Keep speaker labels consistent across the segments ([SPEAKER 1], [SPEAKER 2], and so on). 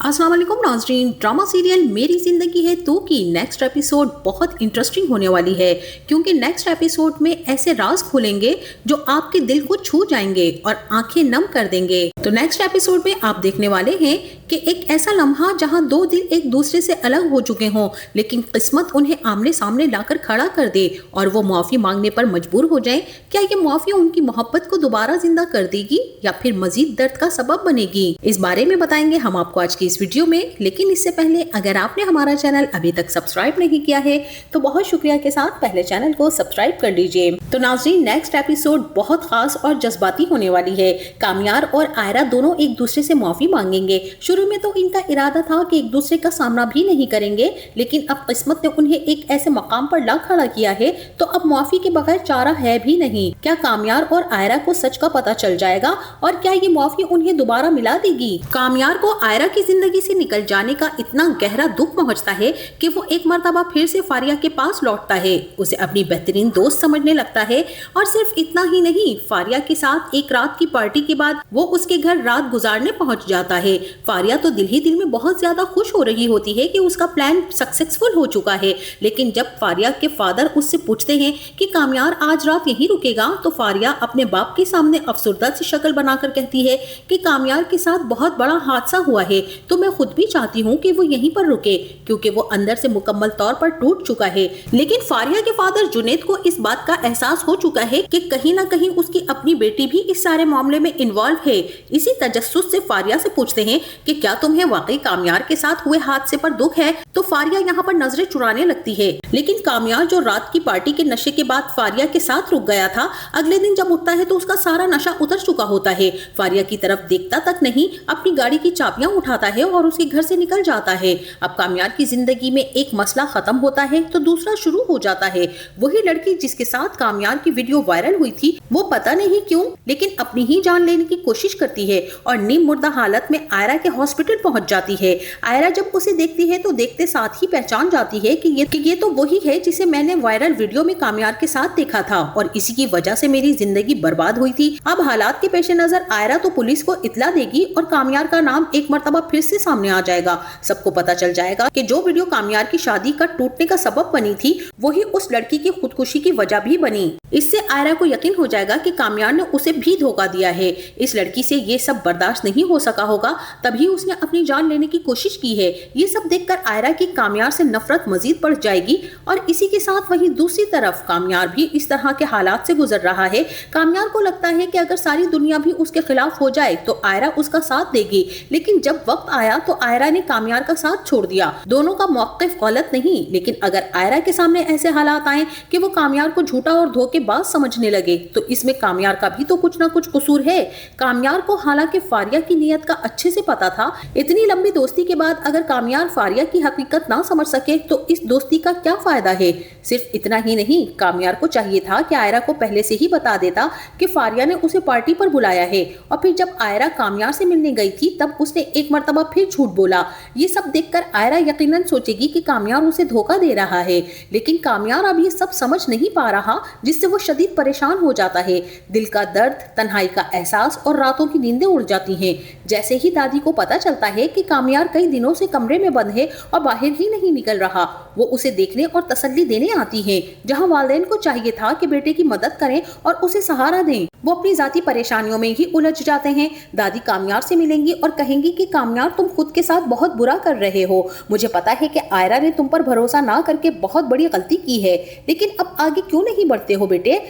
[SPEAKER 1] अस्सलाम वालेकुम नाज़रीन। ड्रामा सीरियल मेरी जिंदगी है तू की नेक्स्ट एपिसोड बहुत इंटरेस्टिंग होने वाली है, क्योंकि नेक्स्ट एपिसोड में ऐसे राज खुलेंगे जो आपके दिल को छू जाएंगे और आंखें नम कर देंगे। तो नेक्स्ट एपिसोड में आप देखने वाले हैं कि एक ऐसा लम्हा जहां दो दिल एक दूसरे से अलग हो चुके हों, लेकिन किस्मत उन्हें आमने सामने लाकर खड़ा कर दे और वो मुआफी मांगने पर मजबूर हो जाएं। क्या ये मुआफी उनकी मोहब्बत को दोबारा जिंदा कर देगी या फिर मजीद दर्द का सबब बनेगी? इस बारे में बताएंगे हम आपको आज की इस वीडियो में। लेकिन इससे पहले अगर आपने हमारा चैनल अभी तक सब्सक्राइब नहीं किया है तो बहुत शुक्रिया के साथ पहले चैनल को सब्सक्राइब कर लीजिए। तो नाज़रीन, नेक्स्ट एपिसोड बहुत खास और जज्बाती होने वाली है। कामयार और आयरा दोनों एक दूसरे से माफी मांगेंगे। शुरू में तो इनका इरादा था कि एक दूसरे का सामना भी नहीं करेंगे, लेकिन अब किस्मत ने उन्हें एक ऐसे मकाम पर ला खड़ा किया है तो अब माफी के बगैर चारा है भी नहीं। क्या कामयार और आयरा को सच का पता चल जाएगा और क्या ये माफी उन्हें दोबारा मिला देगी? कामयार को आयरा की जिंदगी से निकल जाने का इतना गहरा दुख पहुंचता है कि वो एक मर्तबा फिर से फारिया के पास लौटता है, उसे अपनी बेहतरीन दोस्त समझने लगता है। और सिर्फ इतना ही नहीं, फारिया के साथ एक रात की पार्टी के बाद वो उसके घर रात गुजारने पहुंच जाता है। फारिया तो दिल ही दिल में बहुत ज्यादा खुश हो रही होती है कि उसका प्लान सक्सेसफुल हो चुका है, लेकिन जब फारिया के फादर उससे पूछते हैं कि कामयार आज रात यहीं रुकेगा, तो फारिया अपने बाप के सामने अफसरदा सी शक्ल बनाकर कहती है कि कामयार के साथ बहुत बड़ा हादसा हुआ है, तो मैं खुद भी चाहती हूँ कि वो यहीं पर रुके, क्योंकि वो अंदर से मुकम्मल तौर पर टूट चुका है। लेकिन फारिया के फादर जुनैद को इस बात का एहसास हो चुका है कि कहीं ना कहीं उसकी अपनी बेटी भी इस सारे मामले में इन्वॉल्व है। इसी तजस्सुस से फारिया से पूछते हैं कि क्या तुम्हें वाकई कामयार के साथ हुए हादसे पर दुख है? तो फारिया यहाँ पर नजरें चुराने लगती है। लेकिन कामयार जो रात की पार्टी के नशे के बाद फारिया के साथ रुक गया था, अगले दिन जब उठता है तो उसका सारा नशा उतर चुका होता है। फारिया की तरफ देखता तक नहीं, अपनी गाड़ी की चाबियां उठाता है और उसके घर से निकल जाता है। अब कामयार की जिंदगी में एक मसला खत्म होता है तो दूसरा शुरू हो जाता है। वही लड़की जिसके साथ कामयार की वीडियो वायरल हुई थी, वो पता नहीं क्यों लेकिन अपनी ही जान लेने की कोशिश करती है और नीम मुर्दा हालत में आयरा के हॉस्पिटल पहुंच जाती है। आयरा जब उसे देखती है तो देखते साथ ही पहचान जाती है कि ये तो वही है जिसे मैंने वायरल वीडियो में कामयार के साथ देखा था और इसी की वजह से मेरी जिंदगी बर्बाद हुई थी। अब हालात के पेश नजर आयरा तो पुलिस को इत्तला देगी और कामयार का नाम एक मर्तबा फिर से सामने आ जाएगा। सबको पता चल जाएगा कि जो वीडियो कामयार की शादी का टूटने का सबब बनी थी, वही उस लड़की की खुदकुशी की वजह भी बनी। इससे आयरा को यकीन हो जाएगा कि कामयार ने उसे भी धोखा दिया है। इस लड़की से ये सब बर्दाश्त नहीं हो सका होगा, तभी उसने अपनी जान लेने की कोशिश की है। ये सब देखकर आयरा की कामयार से नफरत मजीद बढ़ जाएगी और इसी के साथ वही दूसरी तरफ कामयार भी इस तरह के हालात से गुजर रहा है। कामयार को लगता है कि अगर सारी दुनिया भी उसके खिलाफ हो जाए तो आयरा उसका साथ देगी, लेकिन जब वक्त आया तो आयरा ने कामयार का साथ छोड़ दिया। दोनों का मौक़िफ़ गलत नहीं, लेकिन अगर आयरा के सामने ऐसे हालात आए कि वो कामयार को झूठा और धोखेबाज समझने लगे तो इसमें कामयार का भी तो कुछ ना कुछ कसूर है। कामयार को हालांकि फारिया की नीयत का अच्छे से पता था। इतनी लंबी दोस्ती के बाद अगर कामयार फारिया की हकीकत ना समझ सके तो इस दोस्ती का क्या फायदा है? सिर्फ इतना ही नहीं, कामयार को चाहिए था कि आयरा को पहले से ही बता देता कि फारिया ने उसे पार्टी पर बुलाया है, और फिर जब आयरा कामयार से मिलने गई थी तब उसने एक मर्तबा फिर झूठ बोला। ये सब देखकर आयरा यकीनन सोचेगी कि कामयार उसे धोखा दे रहा है, लेकिन कामयार अब ये सब समझ नहीं पा रहा, जिससे वो शदीद परेशान हो जाता है। दिल का दर्द, तन्हाई का एहसास और रातों की नींदें उड़ जाती हैं। जैसे ही दादी को पता चलता है कि कामयार कई दिनों से कमरे में बंद है और बाहर ही नहीं निकल रहा, वो उसे देखने और तसल्ली देने आती हैं। जहां वालिदैन को चाहिए था कि बेटे की मदद करें और उसे सहारा दें, वो अपनी जाती परेशानियों में ही उलझ जाते हैं। दादी कामयार से मिलेंगी और कहेंगी कि कामयार, तुम खुद के साथ बहुत बुरा कर रहे हो। मुझे पता है कि आयरा ने तुम पर भरोसा ना करके बहुत बड़ी गलती की है, लेकिन अब आगे क्यों नहीं बढ़ते हो बेटे?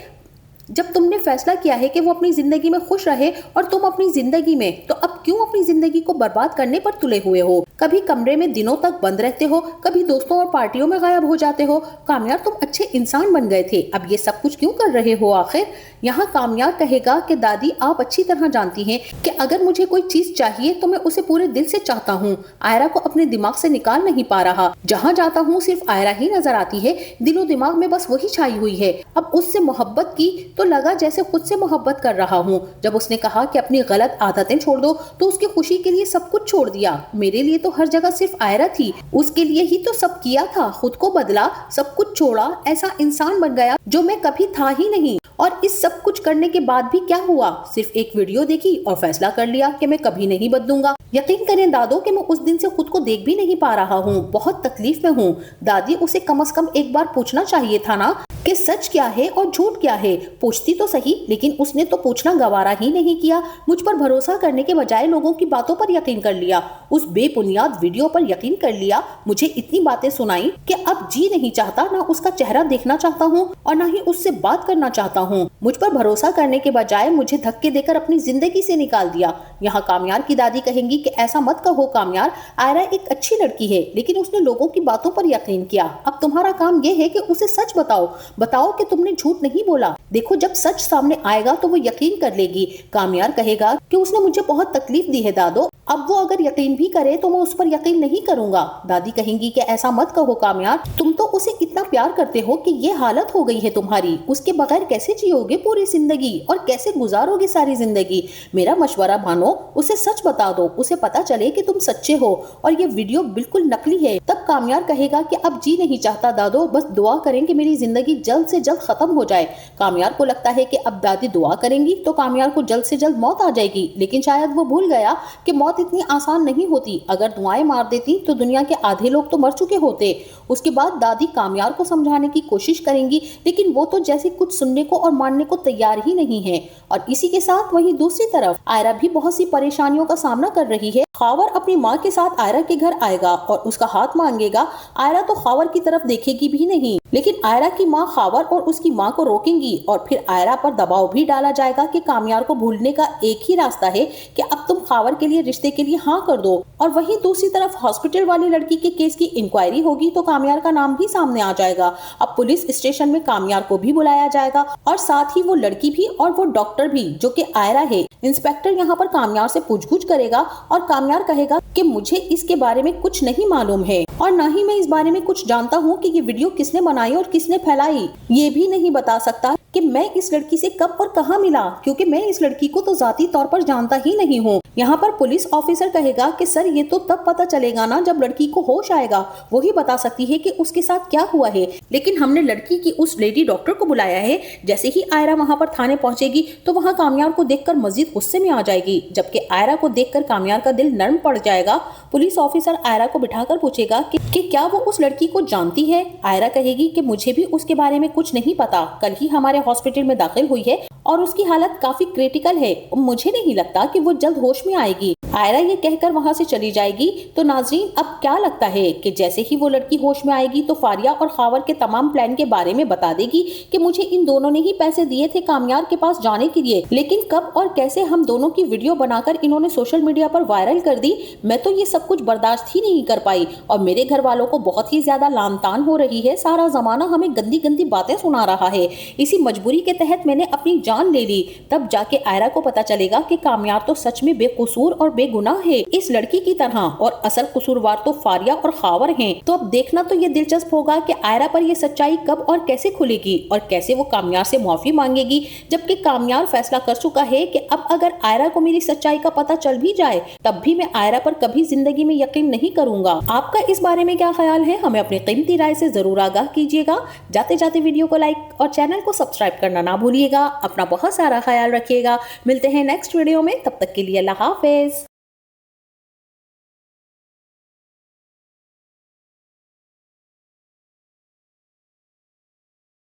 [SPEAKER 1] जब तुमने फैसला किया है कि वो अपनी जिंदगी में खुश रहे और तुम अपनी जिंदगी में, तो अब क्यों अपनी जिंदगी को बर्बाद करने पर तुले हुए हो? कभी कमरे में दिनों तक बंद रहते हो, कभी दोस्तों और पार्टियों में गायब हो जाते हो। कामयार, तुम अच्छे इंसान बन गए थे, अब ये सब कुछ क्यों कर रहे हो आखिर? यहाँ कामयार कहेगा कि दादी, आप अच्छी तरह जानती हैं कि अगर मुझे कोई चीज चाहिए तो मैं उसे पूरे दिल से चाहता हूँ। आयरा को अपने दिमाग से निकाल नहीं पा रहा। जहाँ जाता हूँ सिर्फ आयरा ही नजर आती है, दिलो दिमाग में बस वही छाई हुई है। अब उससे मोहब्बत की तो लगा जैसे खुद से मोहब्बत कर रहा हूँ। जब उसने कहा कि अपनी गलत आदतें छोड़ दो तो उसकी खुशी के लिए सब कुछ छोड़ दिया। मेरे लिए तो हर जगह सिर्फ आयरा थी, उसके लिए ही तो सब किया था। खुद को बदला, सब कुछ छोड़ा, ऐसा इंसान बन गया जो मैं कभी था ही नहीं। और इस सब कुछ करने के बाद भी क्या हुआ? सिर्फ एक वीडियो देखी और फैसला कर लिया कि मैं कभी नहीं बदलूंगा। यकीन करें दादो कि मैं उस दिन से खुद को देख भी नहीं पा रहा हूँ, बहुत तकलीफ में हूँ। दादी, उसे कम से कम एक बार पूछना चाहिए था ना कि सच क्या है और झूठ क्या है। पूछती तो सही, लेकिन उसने तो पूछना गवारा ही नहीं किया। मुझ पर भरोसा करने के बजाय लोगों की बातों पर यकीन कर लिया, उस बेबुनियाद वीडियो पर यकीन कर लिया। मुझे इतनी बातें सुनाई कि अब जी नहीं चाहता, ना उसका चेहरा देखना चाहता हूँ और ना ही उससे बात करना चाहता हूँ। मुझ पर भरोसा करने के बजाय मुझे धक्के देकर अपनी जिंदगी से निकाल दिया। यहाँ कामयार की दादी कहेंगी कि ऐसा मत कहो कामयार, आयरा एक अच्छी लड़की है, लेकिन उसने लोगों की बातों पर यकीन किया। अब तुम्हारा काम ये है कि उसे सच बताओ कि तुमने झूठ नहीं बोला। देखो, जब सच सामने आएगा तो वो यकीन कर लेगी। कामयार कहेगा कि उसने मुझे बहुत तकलीफ दी है दादो, अब वो अगर यकीन भी करे तो मैं उस पर यकीन नहीं करूंगा। दादी कहेंगी कि ऐसा मत कहो कामयार, तुम तो उसे इतना प्यार करते हो कि ये हालत हो गई है तुम्हारी। उसके बगैर कैसे जियोगे पूरी जिंदगी और कैसे गुजारोगे सारी जिंदगी। मेरा मशवरा मानो, उसे सच बता दो, उसे पता चले कि तुम सच्चे हो और ये वीडियो बिल्कुल नकली है। तब कामयार कहेगा कि अब जी नहीं चाहता दादो, बस दुआ करें कि मेरी जिंदगी जल्द से जल्द खत्म हो जाए। कामयार को लगता है कि अब दादी दुआ करेंगी तो कामयार को जल्द से जल्द मौत आ जाएगी, लेकिन शायद वो भूल गया कि मौत इतनी आसान नहीं होती। अगर दुआएं मार देती तो दुनिया के आधे लोग तो मर चुके होते। उसके बाद दादी कामयार को समझाने की कोशिश करेंगी, लेकिन वो तो जैसे कुछ सुनने को और मानने को तैयार ही नहीं है। और इसी के साथ वहीं दूसरी तरफ आयरा भी बहुत सी परेशानियों का सामना कर रही है। खावर अपनी माँ के साथ आयरा के घर आएगा और उसका हाथ मांगेगा। आयरा तो खावर की तरफ देखेगी भी नहीं, लेकिन आयरा की माँ खावर और उसकी माँ को रोकेंगी और फिर आयरा पर दबाव भी डाला जाएगा कि कामयार को भूलने का एक ही रास्ता है कि अब तुम खावर के लिए रिश्ते के लिए हाँ कर दो। और वहीं दूसरी तरफ हॉस्पिटल वाली लड़की के केस की इंक्वायरी होगी तो कामयार का नाम भी सामने आ जाएगा। अब पुलिस स्टेशन में कामयार को भी बुलाया जाएगा और साथ ही वो लड़की भी और वो डॉक्टर भी जो कि आयरा है। इंस्पेक्टर यहाँ पर कामयार से पूछगुछ करेगा और कामयार कहेगा कि मुझे इसके बारे में कुछ नहीं मालूम है और ना ही मैं इस बारे में कुछ जानता हूँ कि ये वीडियो किसने बनाई और किसने फैलाई। ये भी नहीं बता सकता कि मैं इस लड़की से कब और कहां मिला, क्योंकि मैं इस लड़की को तो जाती तौर पर जानता ही नहीं हूँ। यहाँ पर पुलिस ऑफिसर कहेगा कि सर ये तो तब पता चलेगा ना जब लड़की को होश आएगा, वो ही बता सकती है कि उसके साथ क्या हुआ है। लेकिन हमने लड़की की उस लेडी डॉक्टर को बुलाया है। जैसे ही आयरा वहां पर थाने पहुंचेगी तो वहां कामयार को देखकर मजीद गुस्से में आ जाएगी, जबकि आयरा को देखकर कामयार का दिल नरम पड़ जाएगा। पुलिस ऑफिसर आयरा को बिठाकर पूछेगा कि क्या वो उस लड़की को जानती है। आयरा कहेगी कि मुझे भी उसके बारे में कुछ नहीं पता, कल ही हमारे हॉस्पिटल में दाखिल हुई है और उसकी हालत काफी क्रिटिकल है, मुझे नहीं लगता कि वो जल्द होश में आएगी। आयरा ये कहकर वहां से चली जाएगी। तो नाजरीन, अब क्या लगता है कि जैसे ही वो लड़की होश में आएगी तो फारिया और खावर के तमाम प्लान के बारे में बता देगी कि मुझे इन दोनों ने ही पैसे दिए थे कामयार के पास जाने के लिए, लेकिन कब और कैसे हम दोनों की वीडियो बनाकर इन्होंने सोशल मीडिया पर वायरल कर दी। मैं तो ये सब कुछ बर्दाश्त ही नहीं कर पाई और मेरे घर वालों को बहुत ही ज्यादा लानतान हो रही है। सारा जमाना हमें गंदी गंदी बातें सुना रहा है। इसी मजबूरी के तहत मैंने अपनी जान ले ली। तब जाके आयरा को पता चलेगा कि कामयार तो सच में बेकसूर और बेगुनाह है इस लड़की की तरह, और असल कसूरवार तो फारिया और खावर हैं। तो अब देखना तो ये दिलचस्प होगा कि आयरा पर ये सच्चाई कब और कैसे खुलेगी और कैसे वो कामयार से माफी मांगेगी, जबकि कामयार फैसला कर चुका है कि अब अगर आयरा को मेरी सच्चाई का पता चल भी जाए तब भी मैं आयरा पर कभी जिंदगी में यकीन नहीं करूंगा। आपका इस बारे में क्या ख्याल है, हमें अपनी कीमती राय से जरूर आगाह कीजिएगा। जाते जाते वीडियो को लाइक और चैनल को सब्सक्राइब करना ना भूलिएगा। अपना बहुत सारा ख्याल रखिएगा। मिलते हैं नेक्स्ट वीडियो में, तब तक के लिए अल्लाह हाफिज।